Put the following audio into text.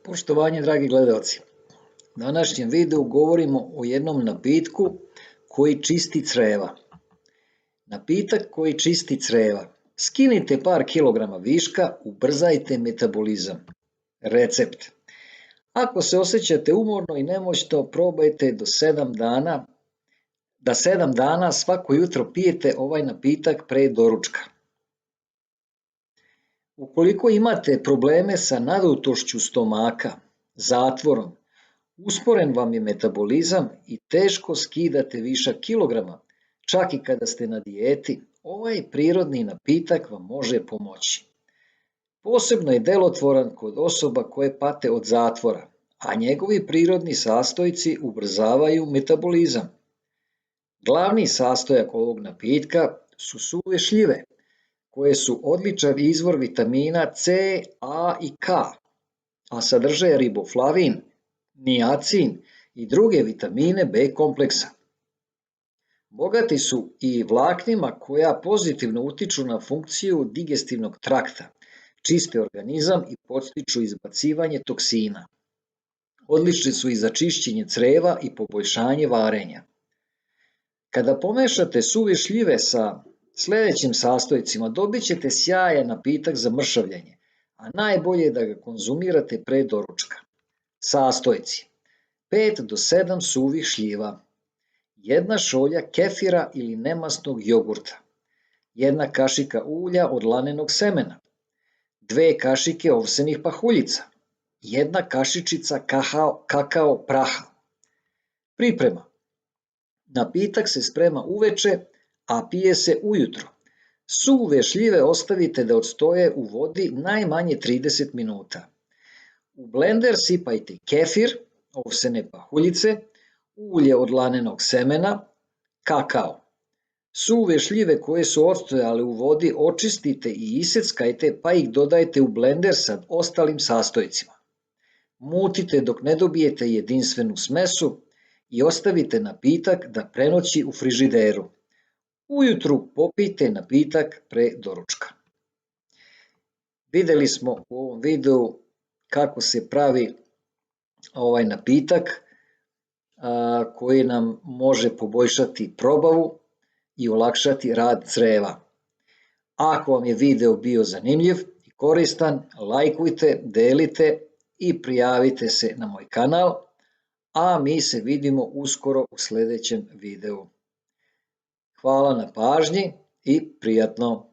Poštovanje dragi gledalci, u današnjem videu govorimo o jednom napitku koji čisti creva. Napitak koji čisti creva. Skinite par kilograma viška, ubrzajte metabolizam. Recept. Ako se osjećate umorno i nemoćno, probajte da 7 dana svako jutro pijete ovaj napitak pre doručka. Ukoliko imate probleme sa nadutošću stomaka, zatvorom, usporen vam je metabolizam i teško skidate višak kilograma, čak i kada ste na dijeti, ovaj prirodni napitak vam može pomoći. Posebno je delotvoran kod osoba koje pate od zatvora, a njegovi prirodni sastojci ubrzavaju metabolizam. Glavni sastojak ovog napitka su suve šljive, koje su odličan izvor vitamina C, A i K, a sadrže riboflavin, niacin i druge vitamine B kompleksa. Bogati su i vlaknima koja pozitivno utiču na funkciju digestivnog trakta, čiste organizam i podstiču izbacivanje toksina. Odlični su i za čišćenje creva i poboljšanje varenja. Kada pomešate suve šljive sa sljedećim sastojcima, dobit ćete sjajan napitak za mršavljenje, a najbolje je da ga konzumirate pre doručka. Sastojci: 5 do 7 suvih šljiva, 1 šolja kefira ili nemasnog jogurta, 1 kašika ulja od lanenog semena, 2 kašike ovsenih pahuljica, 1 kašičica kakao praha. Priprema: napitak se sprema uveče, a pije se ujutro. Suve šljive ostavite da odstoje u vodi najmanje 30 minuta. U blender sipajte kefir, ovsene pahuljice, ulje od lanenog semena, kakao. Suve šljive koje su odstojale u vodi očistite i iseckajte, pa ih dodajte u blender sa ostalim sastojcima. Mutite dok ne dobijete jedinstvenu smesu i ostavite napitak da prenoći u frižideru. Ujutru popijte napitak pre doručka. Videli smo u ovom videu kako se pravi ovaj napitak koji nam može poboljšati probavu i olakšati rad creva. Ako vam je video bio zanimljiv i koristan, lajkujte, delite i prijavite se na moj kanal, a mi se vidimo uskoro u sljedećem videu. Hvala na pažnji i prijatno!